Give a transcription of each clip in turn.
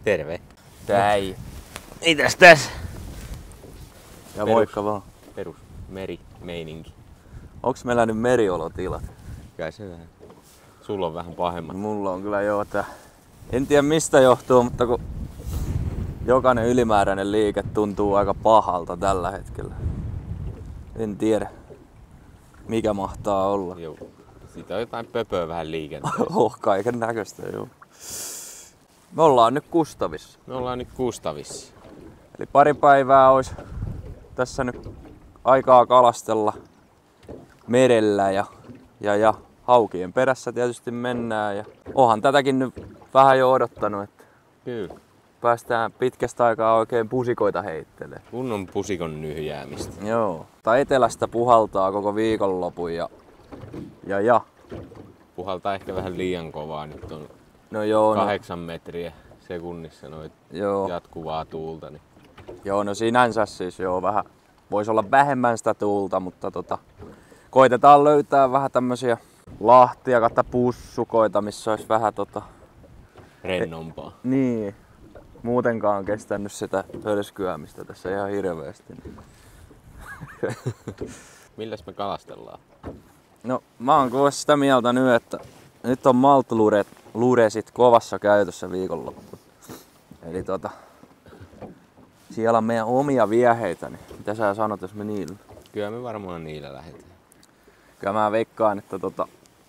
Terve. Täi. Mitäs tässä? Ja moikka vaan. Perus merimeininki. Onks meillä nyt meriolotilat? Kai se vähän. Sulla on vähän pahemmat. Mulla on kyllä joo, että en tiedä mistä johtuu, mutta kun jokainen ylimääräinen liike tuntuu aika pahalta tällä hetkellä. En tiedä, mikä mahtaa olla. Joo. Siitä on jotain pöpöä vähän liikenteessä. Kaiken näköistä, joo. Me ollaan nyt Kustavissa. Me ollaan nyt Kustavissa. Eli pari päivää olisi tässä nyt aikaa kalastella merellä ja haukien perässä tietysti mennään. Ja onhan tätäkin nyt vähän jo odottanut, että Kyllä. päästään pitkästä aikaa oikein pusikoita heittelee. Kunnon pusikon nyhjäämistä. Joo. Tai etelästä puhaltaa koko viikonlopun ja. Puhaltaa ehkä vähän liian kovaa. Nyt on No joo, 8 metriä sekunnissa noit joo. jatkuvaa tuulta. Niin. Joo, no sinänsä siis joo vähän. Voisi olla vähemmän sitä tuulta, mutta koitetaan löytää vähän tämmösiä lahtia kautta pussukoita, missä olisi vähän Rennompaa. Niin. Muutenkaan on kestänyt sitä hölskyämistä tässä ihan hirveästi. Milläs me kalastellaan? No mä oon kuule sitä mieltä nyt, että nyt on maltluresit kovassa käytössä viikonloppuun. Eli siellä on meidän omia vieheitä, niin mitä sä sanot, jos me niillä? Kyllä me varmaan niillä lähdetään. Kyllä mä veikkaan, että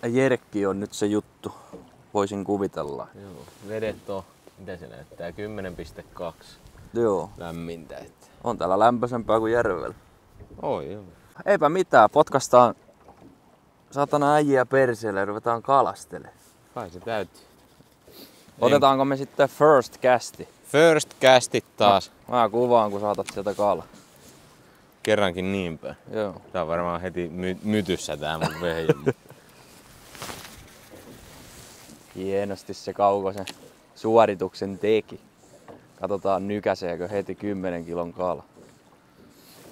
jerkki on nyt se juttu. Voisin kuvitella. Joo. Vedet on, mitä se näyttää, 10,2 Joo. lämmintä. Että. On täällä lämpöisempää kuin järvellä. Oi joo. Eipä mitään, potkastaan satana äijiä perseelle ja ruvetaan kalastelemaan. Kai se täytyy. Otetaanko me sitten first casti? First castit taas. Mä kuvaan, kun saatat sieltä kala. Kerrankin niin päin. Joo. Tää on varmaan heti mytyssä tää mun vehje. Hienosti se Kaukosen suorituksen teki. Katsotaan nykäseekö heti 10 kilon kala.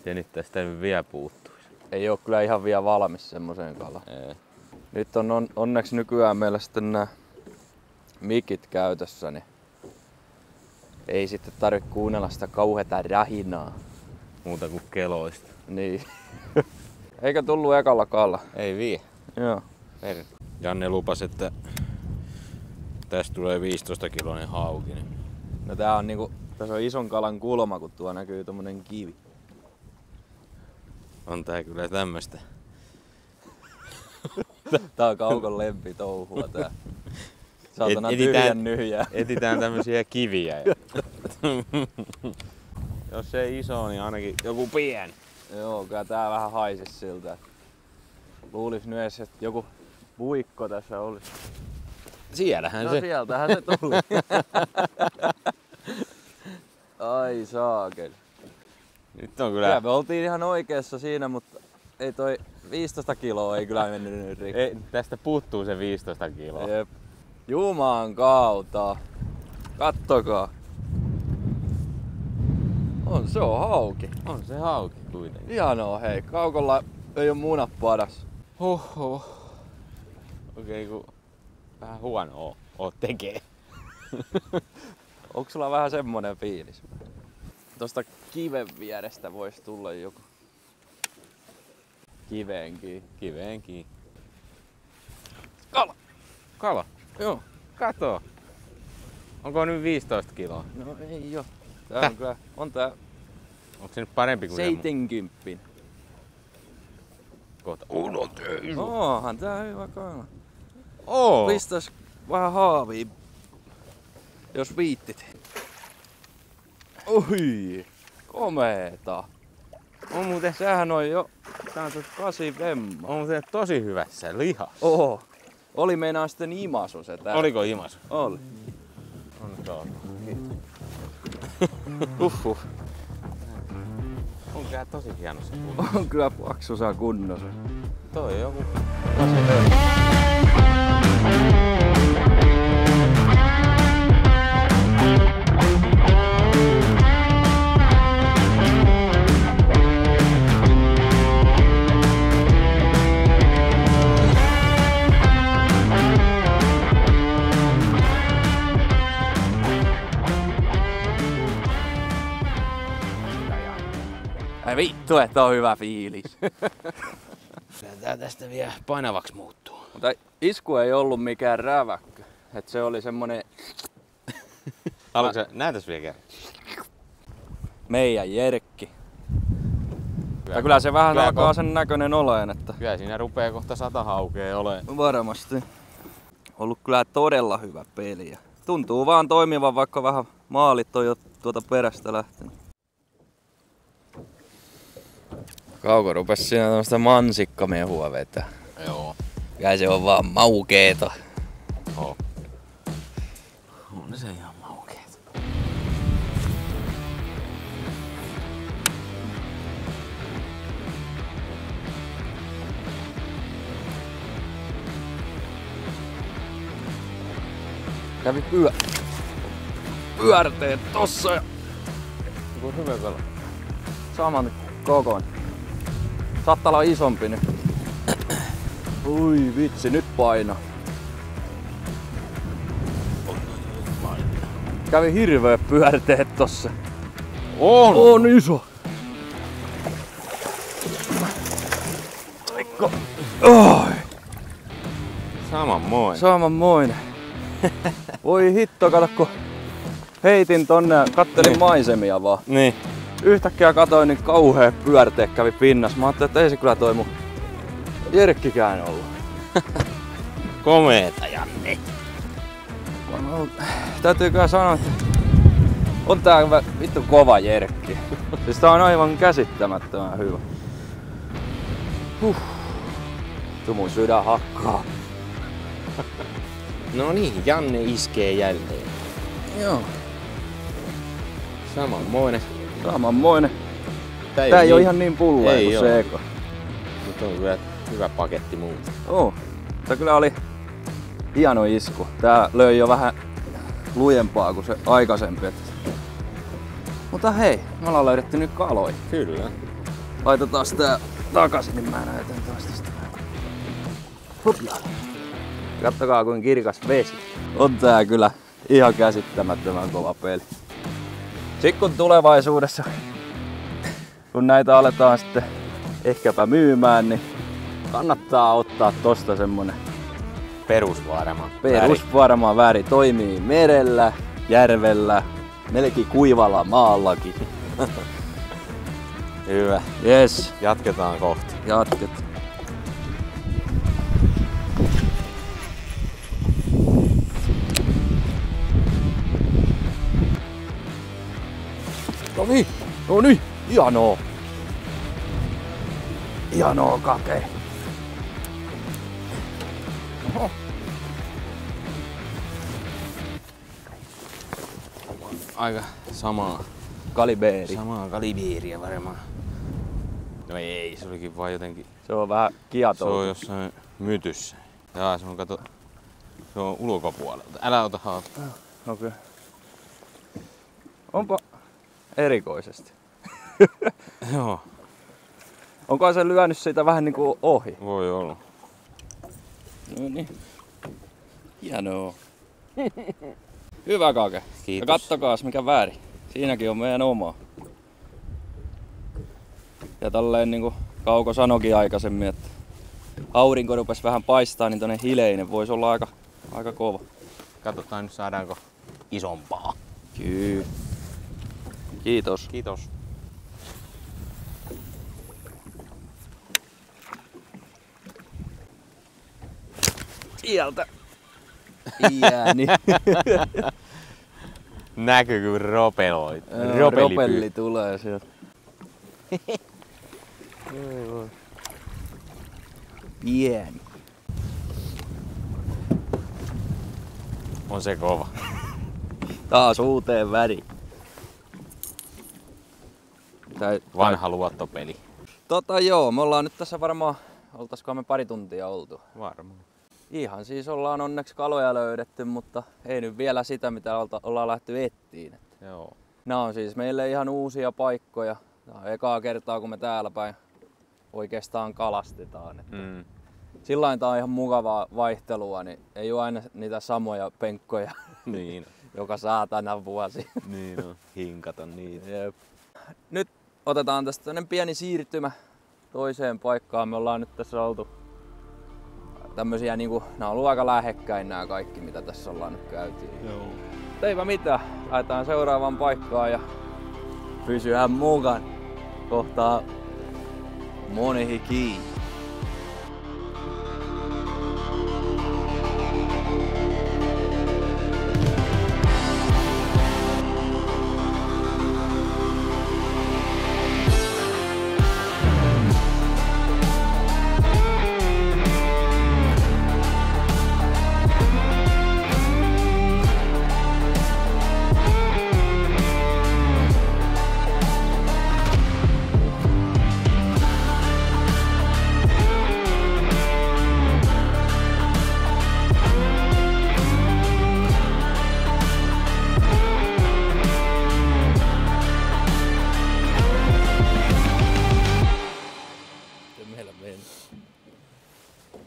Ja nyt tästä vielä puuttuisi. Ei oo kyllä ihan vielä valmis semmoseen kalaan. Ei. Nyt on onneksi nykyään meillä sitten nää mikit käytössä, niin ei sitten tarvitse kuunnella sitä kauheata rähinää. Muuta kuin keloista. Niin. Eikä tullut ekalla kala. Ei vie. Joo. Janne lupasi, että tästä tulee 15 kiloinen hauki. Niin. No tää on niinku, tässä on ison kalan kulma, kun tuo näkyy tommonen kivi. On tää kyllä tämmöstä. Tää on Kaukon lempitouhua tää. Saatana tyhjän nyhjää. Etitään tämmösiä kiviä. Jos ei iso, niin ainakin joku pieni. Joo, kyllä tää vähän haisis siltä. Luulis myös, että joku puikko tässä olisi. Siellähän No se. sieltähän se tuli. Ai saakeli. Nyt on kyllä. Kyllä me oltiin ihan oikeassa siinä, mutta ei toi 15 kiloa ei kyllä mennyt nyt rikki. Ei, tästä puuttuu se 15 kiloa. Jep. Jumaan kautta. Kattokaa. Se on hauki. On se hauki kuitenkin. Hienoa hei, Kaukolla ei oo munat padas. Hoho. Okei, kun vähän huonoa oot tekee. Onko sulla vähän semmonen fiilis? Tosta kiven vierestä vois tulla joku. Kiveenkin. Kiveenkin. Kala! Kala. Joo. Kato. Onko nyt 15 kiloa? No ei oo. Tää on kyllä, on tää Onko se nyt parempi kuin 70. kohta? No Onhan tää hyvä kala. Oo. Pistäis vähän haavia, jos viittit. Oi, komeeta. On muuten, Sehän on jo, tää on 8 vemma. on muuten tosi hyvässä lihassa. Oho. Oli meinaa sitten imasu se tää. Oliko imasu? Oli. On tuo. On kyllä tosi hienossa kunnossa. On kyllä paksusaa kunnossa. Toi on joku. Ai vittu, että on hyvä fiilis. Tää tästä vielä painavaksi muuttuu. Mutta isku ei ollut mikään räväkkö. Et se oli semmonen Haluatko sä näytäs vielä kerran? meidän Jerkki. Ja kyllä se vähän alkaa sen näköinen oleen, että Kyllä siinä rupee kohta 100 haukea olemaan. varmasti. Ollut kyllä todella hyvä peli. Ja tuntuu vaan toimivan, vaikka vähän maalit on jo tuota perästä lähtenyt. Kauko rupes siinä tämmöstä mansikkamehua vetää. Joo. Kai se on vaan maukeeta. Oh. On se ihan maukeet. Kävi pyörteet tossa ja Onko hyvä kala? saman kokon. Saattaa olla isompi nyt. Ui vitsi, nyt paino. Kävi hirveet pyörteet tossa. On iso. Aikko. Oi. Samanmoin. Samanmoinen. Voi hitto, kato kun heitin tonne ja kattelin Niin. maisemia vaan. Niin. Yhtäkkiä katoin, niin kauheat pyörteet kävi pinnassa. Mä ajattelin, että ei se kyllä toi mun Jerkkikään ollut. Komeeta, Janne. Täytyy kyllä sanoa, että on tää vittu kova Jerkki. Siis tää on aivan käsittämättömän hyvä. Mun sydän hakkaa. No niin, Janne iskee jälleen. Joo. Samanmoinen. Samanmoinen. Tää Tää ei oo ihan niin pullea Ei kuin oo. se eka. Mutta on kyllä hyvä paketti muuta. Tää kyllä oli hieno isku. Tää löi jo vähän lujempaa kuin se aikaisempi. Mutta hei, me ollaan löydetty nyt kaloja. Kyllä. Laitetaan tää takaisin, niin mä näytän taas tästä. Hupla. Kattokaa kuin kirkas vesi. On tää kyllä ihan käsittämättömän kova peli. Sitten kun tulevaisuudessa, kun näitä aletaan sitten ehkäpä myymään, niin kannattaa ottaa tosta semmonen Perusvarma. väri. Toimii merellä, järvellä, melkein kuivalla maallakin. Hyvä. Yes, Jatketaan kohta. jatket. No niin, hienoa. Hienoa kake. Oho. Aika samaa kalibeeriä varmaan. No ei, se olikin vaan jotenkin. Se on vähän Se kietoa. on jossain mytyssä. Jaa, se on kato. Se on ulkopuolelta. Älä ota haltuun. Okei. Onpa erikoisesti. Joo, Onko se lyönyt siitä vähän niinku ohi? voi olla. No niin. Hienoa. Hyvä kake. Kiitos. Ja kattokaas mikä väri. Siinäkin on meidän oma. Ja tälleen niinku Kauko sanokin aikaisemmin, että aurinko rupesi vähän paistaa, niin tonne hileinen voisi olla aika kova. Katsotaan nyt saadaanko isompaa. Kyllä. Kiitos. Kiitos. Sieltä. Pieni. Näkyy kun ropeloit. Ropelli tulee sieltä. Pieni. On se kova. Taas uuteen väriin. Vanha luottopeli. Joo, me ollaan nyt tässä varmaan, oltaiskohan me pari tuntia oltu. Varmaan. Ihan siis ollaan onneksi kaloja löydetty, mutta ei nyt vielä sitä mitä ollaan lähty ettiin. Joo. Nämä on siis meille ihan uusia paikkoja. Tämä on ekaa kertaa kun me täällä päin oikeastaan kalastetaan. Mm. Sillain tää on ihan mukavaa vaihtelua, niin ei ole aina niitä samoja penkkoja Niin. joka saatana vuosi. Niin on. Hinkata niitä. Jep. Nyt otetaan tästä tämmönen pieni siirtymä toiseen paikkaan. Me ollaan nyt tässä oltu tämmösiä niinku, nää on ollut aika lähekkäin nää kaikki mitä tässä ollaan nyt käyty. Joo. Eipä mitään, lähdetään seuraavaan paikkaan ja pysyhän mukaan. Kohtaa Monehiki.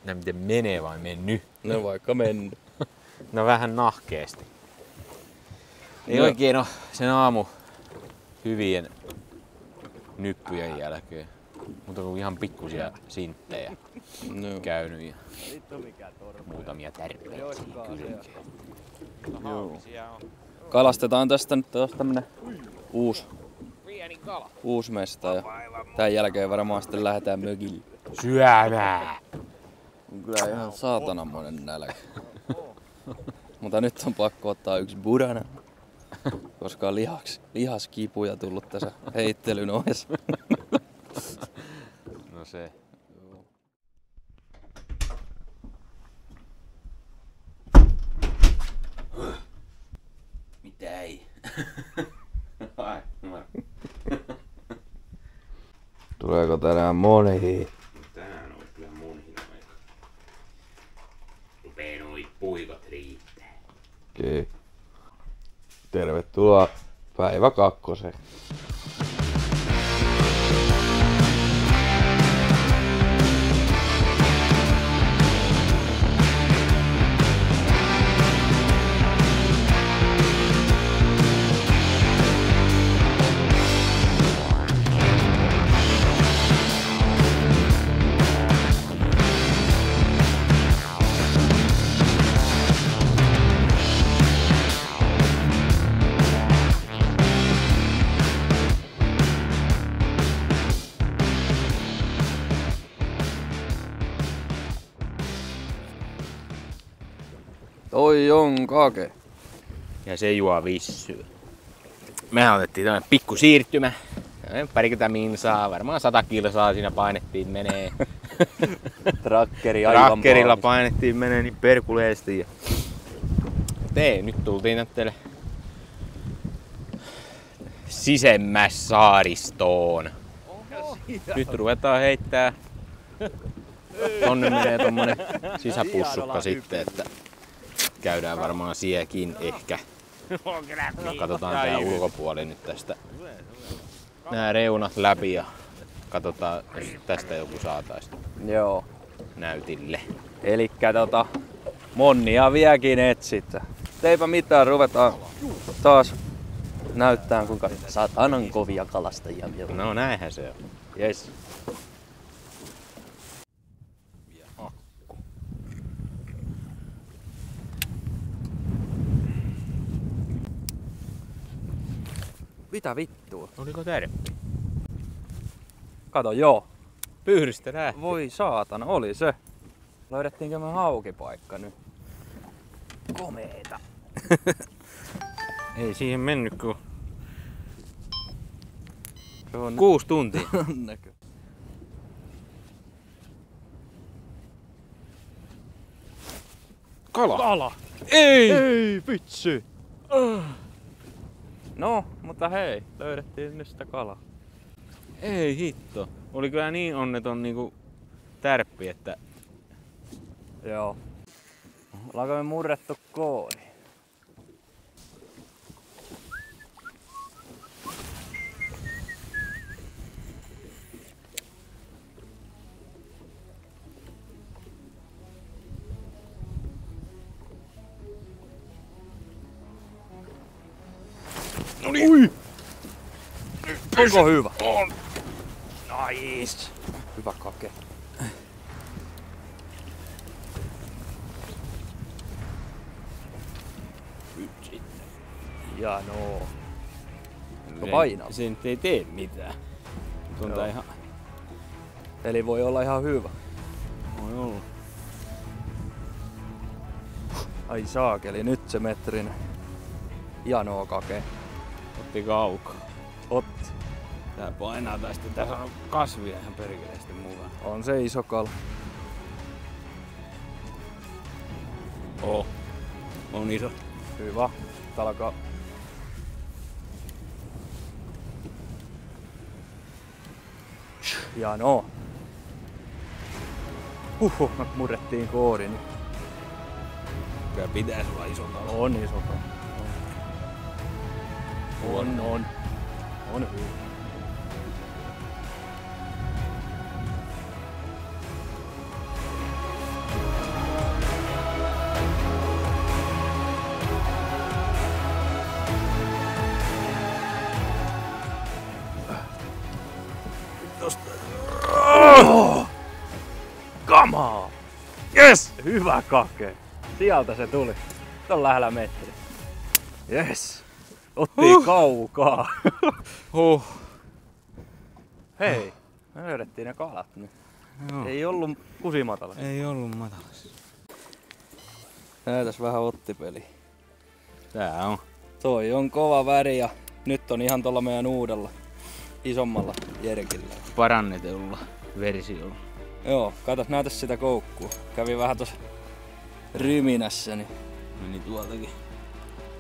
No miten menee vai mennyt? No vaikka mennyt. No vähän nahkeesti. Ei No. oikein oo sen aamu hyvien nyppyjen jälkeen. Mutta on ihan pikkusia sinttejä No. käynyt ja muutamia tärpeitä siihen kylkeen. Joo. Kalastetaan tästä nyt taas tämmönen uusi mesta ja tän jälkeen varmaan sitten lähdetään mökille. Syömään! On kyllä ihan saatananmoinen nälkä. Mutta nyt on pakko ottaa yksi burana, koska on lihaskipuja tullut tässä heittelyn ohessa. No se. Mitä ei? Tuleeko tänään Monehi? Tänään olisi kyllä mun aika. Rupee noi puikot riittää. Okei. Tervetuloa päivä 2. Toi on kake. Ja se juo vissyä. Me otettiin tämmönen pikku siirtymä. Parikymmentä minsaa, varmaan 100 kilsaa siinä painettiin menee. Trakkerilla painettiin menee niin perkuleesti. Nyt tultiin tälle sisemmäs saaristoon. Nyt ruvetaan heittää. Tonne menee tommonen sisäpussukka sitten, että käydään varmaan siekin ehkä. Katsotaan tää ulkopuoli nyt tästä. Nää reunat läpi ja katsotaan, jos tästä joku saatais Joo. näytille. Elikkä monnia vieläkin etsitä. Eipä mitään, ruvetaan taas näyttää kuinka satanan kovia kalastajia meillä on. No näinhän se on. Yes. Mitä vittua? Oliko tärppi? Kato, joo. Pyydystä lähti. Voi saatana, oli se. Löydettiinkö me haukipaikka nyt? Komeeta. Ei siihen mennyt kuin Se on 6 tuntia. näkö. Kala! Ei! Ei vitsi! No, mutta hei, löydettiin nyt sitä kalaa. Ei hitto. Oli kyllä niin onneton niinku tärppi, että Joo. Ollaanko me murrettu kooni? Noniin. Onko hyvä? On. Nice. Hyvä kake. Nyt sitten. Ja no. Painaa. Se nyt ei tee mitään. Ihan... Eli voi olla ihan hyvä. Voi olla. Ai saakeli, nyt se metrinen. Hienoa kake. Otti kaukaa. Otti. Tää painaa tai sitten tässä on kasvia ihan perkeleesti mukaan. On se iso kala. On iso. Hyvä. Tää alkaa. Hienoa. Me murrettiin koodin. Kyllä pitäis olla iso kala. On iso kala. On hyvä. Kamaa! Yes! Hyvä kake! Sieltä se tuli. Tuon lähellä metri. Yes! Otti kaukaa. Hei, me löydettiin ne kalat nyt. Ei ollut kusimatala. Ei ollut matalas. Näytäs vähän ottipeli. Tää on. Toi on kova väri ja nyt on ihan tuolla meidän uudella isommalla jerkillä. Parannetulla versiolla. Joo, katos, näytä sitä koukkua. Kävi vähän tossa ryminässä, niin Meni tuoltakin.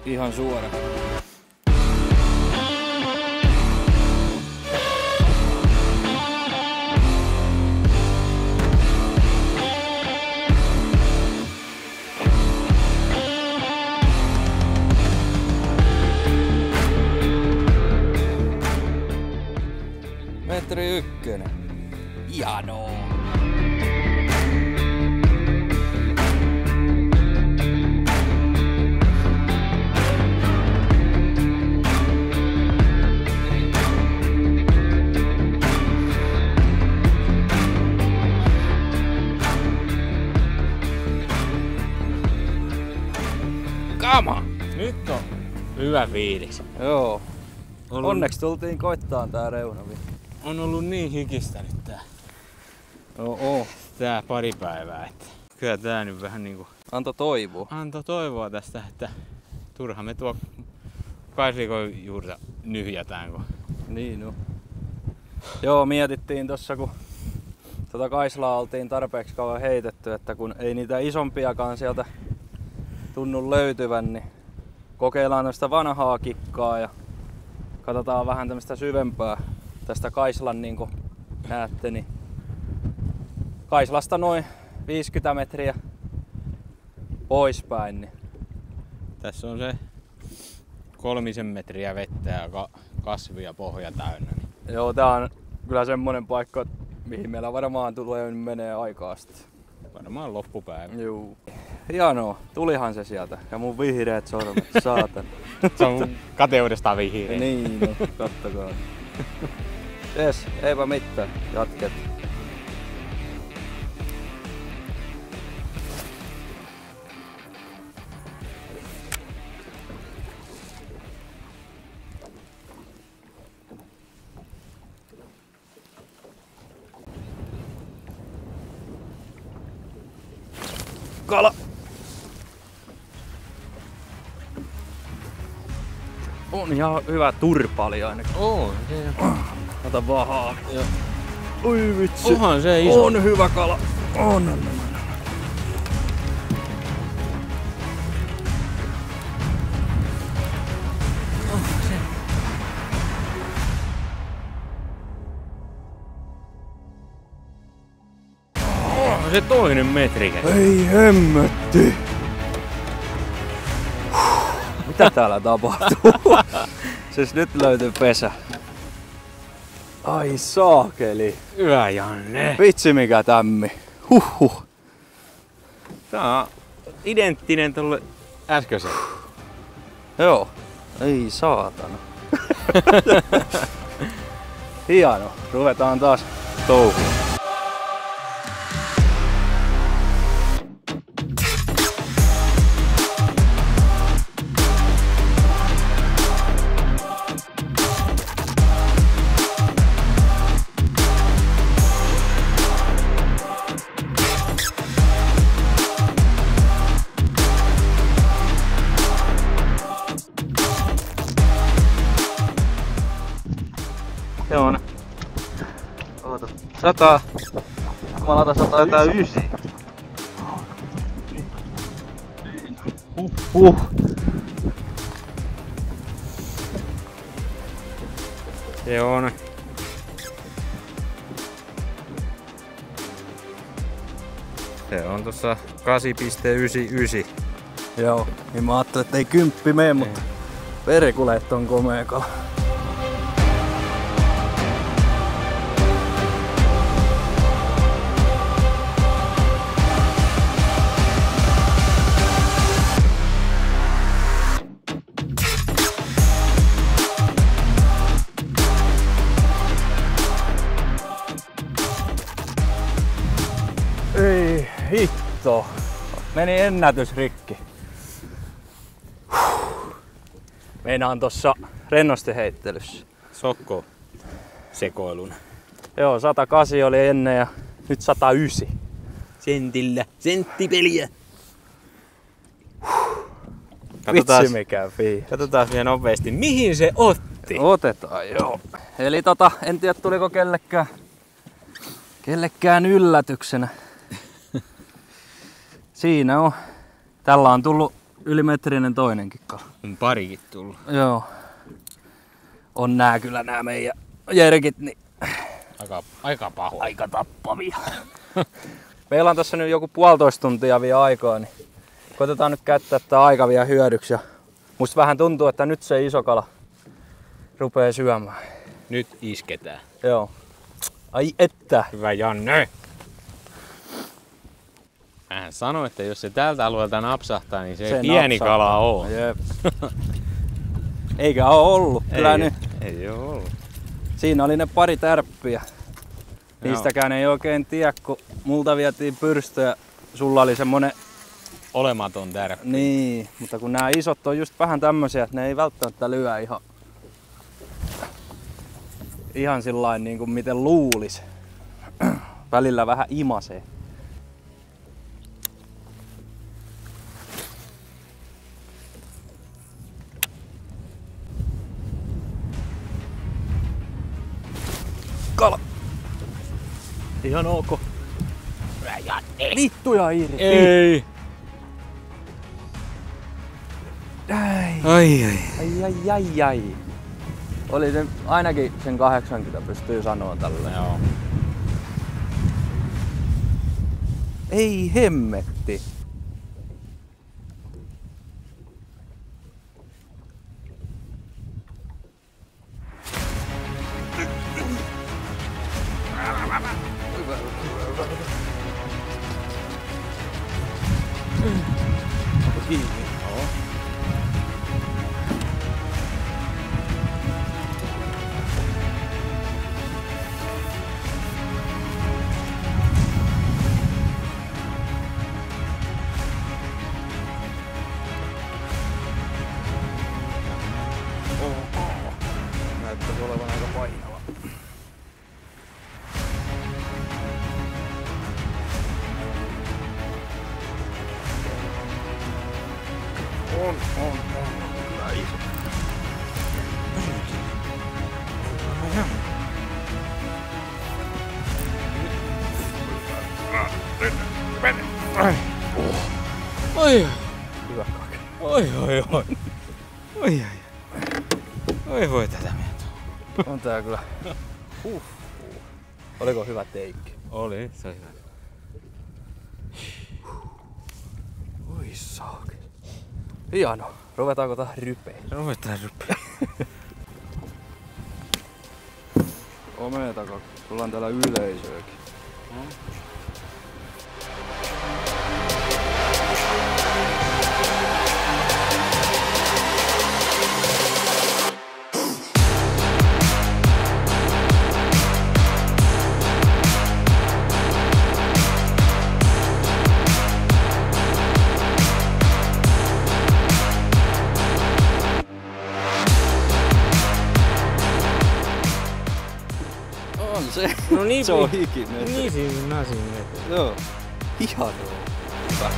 ihan suora. Metri 1. Hienoa. Kama! Nyt on hyvä fiilis. Joo. Onneksi tultiin koittaan tää reunavi. On ollut niin hikistä nyt tää pari päivää, että kyllä tää nyt vähän niinku Antoi toivoa. antoi toivoa tästä, että turha me tuo kaislikon juurta nyhjätään. Kun... Niin no. Joo, mietittiin tossa kun kaislaa oltiin tarpeeksi kauan heitetty, että kun ei niitä isompiakaan sieltä tunnu löytyvän, niin kokeillaan tästä vanhaa kikkaa ja katsotaan vähän tämmöistä syvempää tästä kaislan, niin kuin näette, niin kaislasta noin 50 metriä poispäin. Niin. Tässä on se 3 metriä vettä ja kasvia pohja täynnä. Niin. Joo, tää on kyllä semmonen paikka, mihin meillä varmaan tulee menee aikaa sitten. Varmaan loppupäivä. Juu. Hienoa, tulihan se sieltä. Ja mun vihreät sormet, saatan. Se on mun kateudesta vihreä. Niin, no, kattokaa. Jes, eipä mitään. Jatket. Kala! On ihan hyvä turpali ainakin. On se. Ota vaan haave. Oi vitsi. Onhan se iso. On hyvä kala. On. On se toinen metrikä. Ei hemmetti. Mitä täällä tapahtuu? Siis nyt löytyy pesä. Ai saakeli. Hyvä Janne. Vitsi mikä tämmi. Huhhuh. Tää on identtinen tolle äskeisen. Joo. Ei saatana. Hieno. Ruvetaan taas touhuun. Joo. Oota. 100. Jumalata 109. Joo. Se on tossa 8,99. Joo. Niin mä ajattelin, että ei 10 mene, mutta perikuleet on komea kala. Ei hitto. Meni ennätysrikki. Meinaan tossa rennosti heittelyssä. Sokko sekoilun. Joo, 108 oli ennen ja nyt 109. Sentillä. Senttipeliä. Vitsi mikä fiilis. Katsotaan vielä nopeasti, mihin se otti. Otetaan, joo. Eli en tiedä tuliko kellekään yllätyksenä. Siinä on. Tällä on tullut ylimetrinen toinenkin kala. On parikin tullut. Joo. On kyllä nää meidän jerkit, niin Aika pahoja. aika tappavia. Meillä on tässä nyt joku 1,5 tuntia vielä aikaa, niin koitetaan nyt käyttää tää aika vielä hyödyksi. Ja musta vähän tuntuu, että nyt se iso kala rupee syömään. Nyt isketään. Joo. Ai että. Hyvä Janne. Hän sanoi, että jos se tältä alueelta napsahtaa, niin se ei pieni kala oo. Jep. Eikä oo ollut. Kyllä nyt. Ei oo ollut. Siinä oli ne pari tärppiä. Niistäkään ei oikein tiedä, kun multa vietiin pyrstö ja sulla oli semmonen Olematon tärppi. Niin, mutta kun nämä isot on just vähän tämmösiä, että ne ei välttämättä lyö ihan sillain niin kuin miten luulis. Välillä vähän imasee. Kala! Ihan ok. Vittuja irti! Ei! Ai. Ai. Oli se ainakin sen 80 pystyy sanoa tällä. Joo. Ei hemmetti. Kiinni. Joo. Näyttäisi olevan aika painava. On. Kyllä iso. Oi. Hyvä kake. Oi. Oi voi tätä mieltä. On tää kyllä. Oliko hyvä teikki? Oli, se oli hyvä. Oi saakeli. Hieno. Ruvetaanko taas rypeen? Ruvetaan ryppiä. Omeeta kake. Sulla on täällä yleisöäkin. se. No niin, Se on hikimetri. Niin siis nasimetri. Joo. Ihanaa. Hyvä.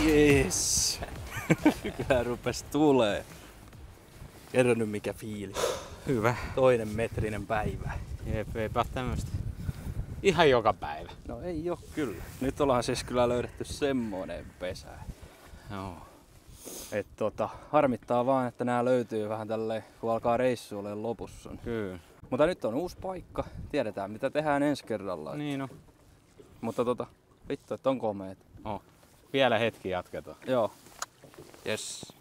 Yes. Kyllä rupes tulee. Kerro nyt mikä fiilis. Hyvä. Toinen metrinen päivä. Jep, eipä tämmöstä. Ihan joka päivä. No ei oo kyllä. Nyt ollaan siis kyllä löydetty semmonen pesä. Joo. Et harmittaa vaan, että nää löytyy vähän tälleen, kun alkaa reissu olemaan lopussa. Kyllä. Mutta nyt on uusi paikka. Tiedetään mitä tehdään ensi kerralla. Niin no. Mutta vittu, että on komeet. Oh. Vielä hetki jatketaan. Joo. Yes.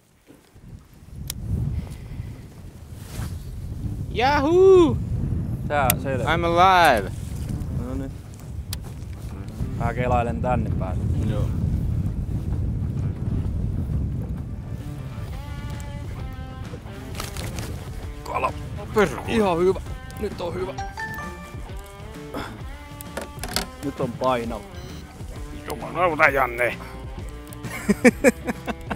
Yahoo! Tää selvä. I'm alive! No niin. Mä kelailen tänne päin. Joo. Kala. Perho. Ihan hyvä. Nyt on hyvä. Nyt on painava. Jumalauta, Janne!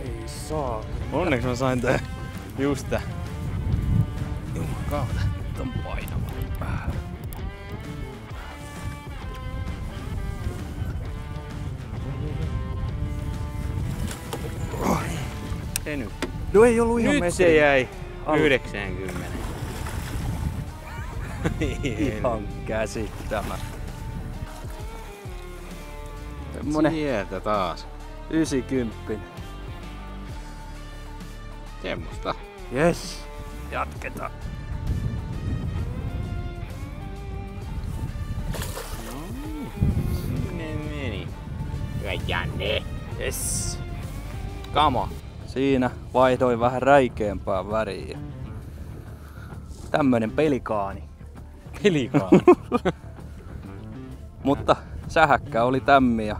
Ei saa. Onneksi mä sain tää just tää. Jumakauta. Nyt on painava. Se nyt. No ei ollut ihan Nyt metri. se jäi Alle. 90. Ihan käsittämättä. Semmonen Sieltä taas. 90. Semmosta. Yes. Jatketaan. Sinne meni. Hyvä Janne. Yes. Kama. Siinä vaihdoin vähän räikeämpää väriä. Tämmönen pelikaani. Pelikaani. Mutta sähäkkä oli tämmi ja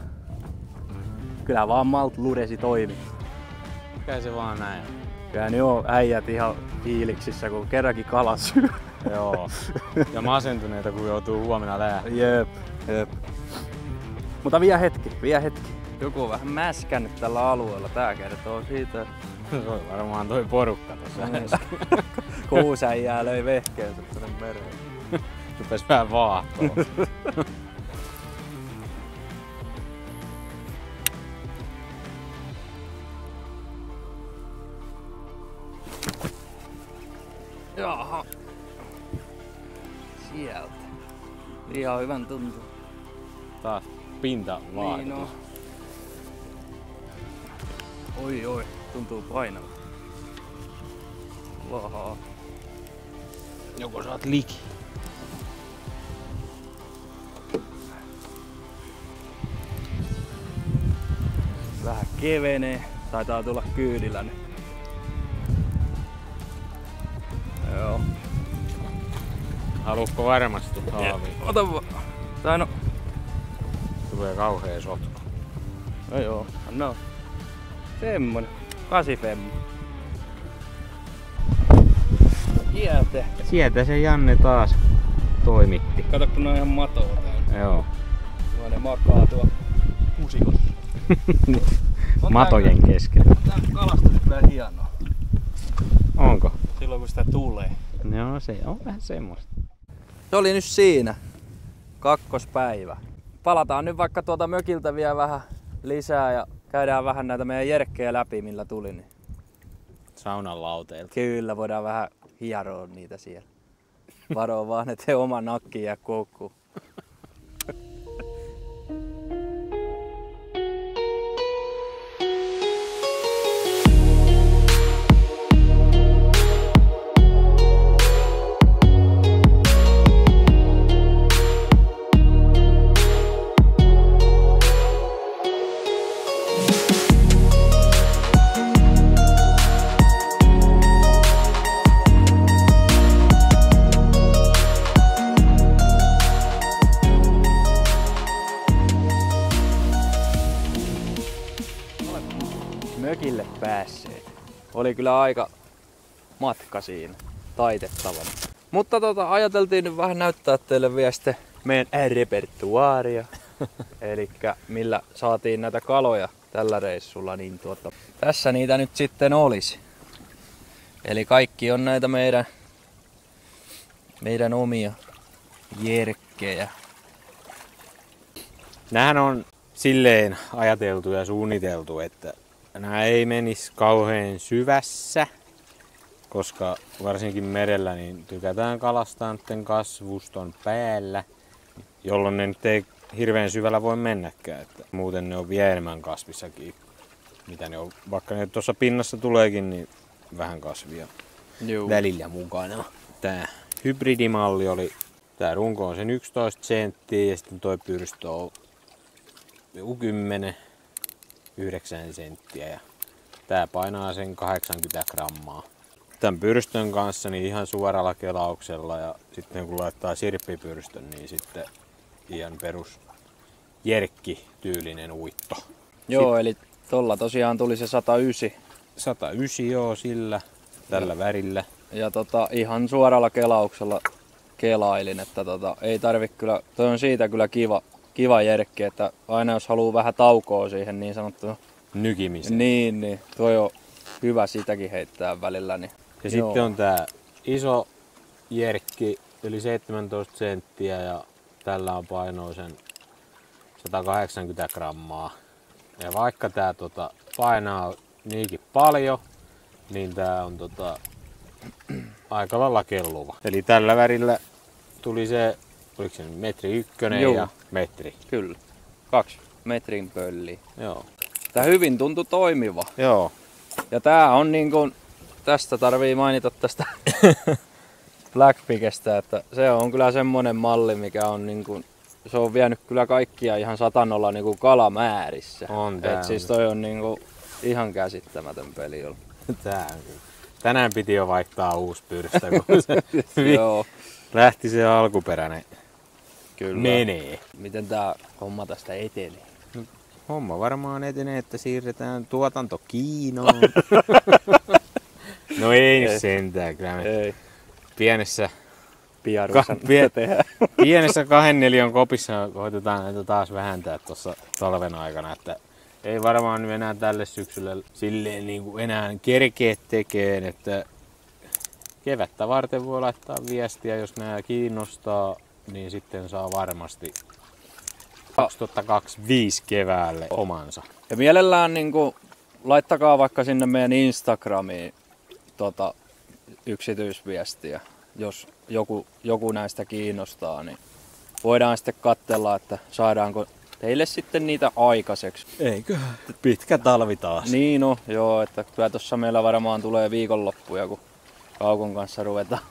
kyllä vaan Malt Ludesi toimi. Mikä se vaan näin on. Kyllä ne on äijät ihan fiiliksissä, kun kerrankin kala syö. Joo. Ja masentuneita kun joutuu huomenna lähteä. Jep. Mutta vielä hetki. Joku on vähän mäskännyt tällä alueella. Tää kertoo siitä. Se on varmaan toi porukka tossa äsken. Kuusäijää löi vehkeensä tänne mereen. Rupes vähän vaahtoon. Jaha. Sieltä. Ihan hyvän tuntuu. Taas pinta vaahto. Niin on. Oi, tuntuu painava. Lahaa. Joko sä oot liki? Vähän kevenee. Taitaa tulla kyydillä nyt. Joo. Haluatko varmasti haaviin? Ota vaan. Tai no. Tulee kauhea sotku. No joo, no. Semmonen. 85. Kieltä. Sieltä se Janne taas toimitti. Kato kun ne on ihan matoa täällä. Joo. Tuo ne makaa tuo musikossa. Matojen keskellä. Tää kalastus kyllä hienoa. Onko? Silloin kun sitä tulee. Joo, se on vähän semmoista. Se oli nyt siinä. Kakkospäivä. Palataan nyt vaikka tuolta mökiltä vielä vähän lisää ja käydään vähän näitä meidän jerkkejä läpi millä tuli. Niin Saunan lauteilta. kyllä voidaan vähän hieroa niitä siellä. Varo vaan, ettei oma nakki jää koukkuun. mökille päässeet. Oli kyllä aika matka siinä taitettavana. Mutta ajateltiin nyt vähän näyttää teille vielä sitten meidän repertuaaria. Elikkä millä saatiin näitä kaloja tällä reissulla. Niin tässä niitä nyt sitten olisi. Eli kaikki on näitä meidän omia jerkkejä. Nämähän on silleen ajateltu ja suunniteltu, että nämä ei menisi kauhean syvässä, koska varsinkin merellä niin tykätään kalastaa niiden kasvuston päällä, jolloin ne nyt ei hirveän syvällä voi mennäkään. Että muuten ne on vielä enemmän kasvissakin, mitä ne on. Vaikka ne tuossa pinnassa tuleekin, niin vähän kasvia välillä mukana. Tää hybridimalli oli, tää runko on sen 11 senttiä ja sitten toi pyrstö on 10, 9 senttiä ja tää painaa sen 80 grammaa. Tän pyrstön kanssa niin ihan suoralla kelauksella ja sitten kun laittaa sirppipyrstön, niin sitten ihan perus jerkki-tyylinen uitto. Joo, eli tolla tosiaan tuli se 109. 109 joo sillä, tällä värillä. Ja ihan suoralla kelauksella kelailin, että ei tarvi kyllä, toi on siitä kyllä kiva jerkki, että aina jos haluaa vähän taukoa siihen niin sanottu nykimisen. Niin, toi on hyvä sitäkin heittää välillä. Niin. Ja sitten on tää iso jerkki, yli 17 senttiä ja tällä on painoa sen 180 grammaa. Ja vaikka tää painaa niinkin paljon, niin tää on aika lailla kelluva. Eli tällä värillä tuli se, oliko se metri 1 ja metri? Kyllä, 2 metrin pölliä. Joo. Tää hyvin tuntui toimiva. Joo. Ja tää on niinku, tästä tarvii mainita tästä Blackpickestä, että se on kyllä semmonen malli, mikä on niinku, se on vienyt kyllä kaikkia ihan satanolla niinku kalamäärissä. On tää. Siis toi on niinku ihan käsittämätön peli ollut. Tänään piti jo vaihtaa uusi pyrstö, kun se lähti se alkuperäinen kyllä menee. Miten tää homma tästä etenee? Homma varmaan etenee, että siirretään tuotanto Kiinaan. No ei sentään, kyllä me ei. Pienessä tehdään. Pienessä 2 neliön kopissa koitetaan näitä taas vähentää tuossa talven aikana, että ei varmaan nyt enää tälle syksyllä silleen niin kuin enää kerkeet tekeen, että kevättä varten voi laittaa viestiä, jos nämä kiinnostaa, niin sitten saa varmasti 2025 keväälle omansa. Ja mielellään niin kuin, laittakaa vaikka sinne meidän Instagramiin yksityisviestiä, jos joku näistä kiinnostaa, niin voidaan sitten katsella, että saadaanko teille sitten niitä aikaiseksi. Eiköhän pitkä talvi taas. Niin no, joo, että kyllä tossa meillä varmaan tulee viikonloppuja, kun Kaukon kanssa ruvetaan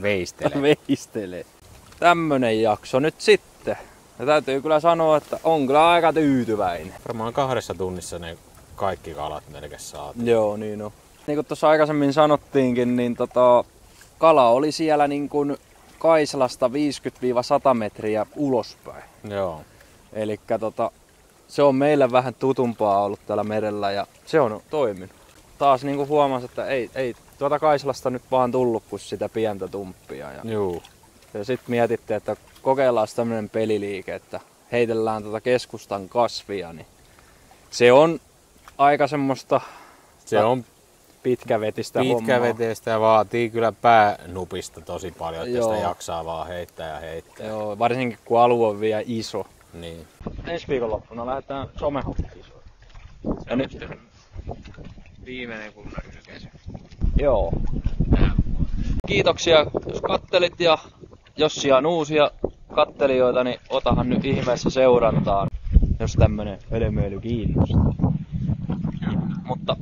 veistelee. Tämmönen jakso nyt sitten. Ja täytyy kyllä sanoa, että on kyllä aika tyytyväinen. Varmaan 2 tunnissa ne kaikki kalat melkein saatiin. Joo, niin on. Niin kuin tuossa aikaisemmin sanottiinkin, niin kala oli siellä niin kuin Kaislasta 50-100 metriä ulospäin. Joo. Elikkä se on meille vähän tutumpaa ollut täällä merellä ja se on toiminut. Taas niin kuin huomasi, että ei tuota Kaislasta nyt vaan tullut kuin sitä pientä tumppia. Ja sitten mietitte, että kokeillaan tämmönen peliliike, että heitellään keskustan kasvia, niin se on aika semmoista on pitkävetistä ja vaatii kyllä päänupista tosi paljon, että sitä jaksaa vaan heittää. Joo, varsinkin kun alue on vielä iso. Niin. Ensi viikonloppuna lähdetään somehoppikisoon. Ja nyt viimeinen kunnon ylkäisy. Joo. Kiitoksia jos kattelit ja jos siellä on uusia kattelijoita, niin otahan nyt ihmeessä seurantaan, jos tämmönen hölmöily kiinnostaa. Mutta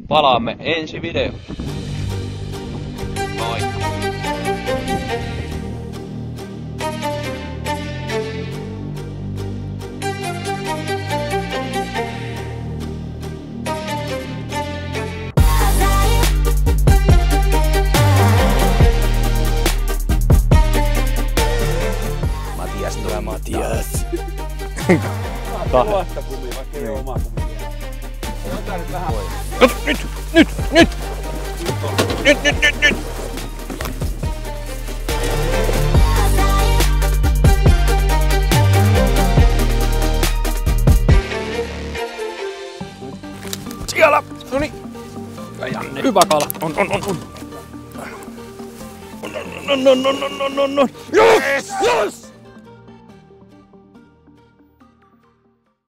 palaamme ensi videossa. Moi! Matias. Kahdesta kuvia, vaikka ei ole oma kuvia. Tää nyt vähän voi. Nyt! Siellä! Noniin. Janne. Hyvä kala. On. No. Yes!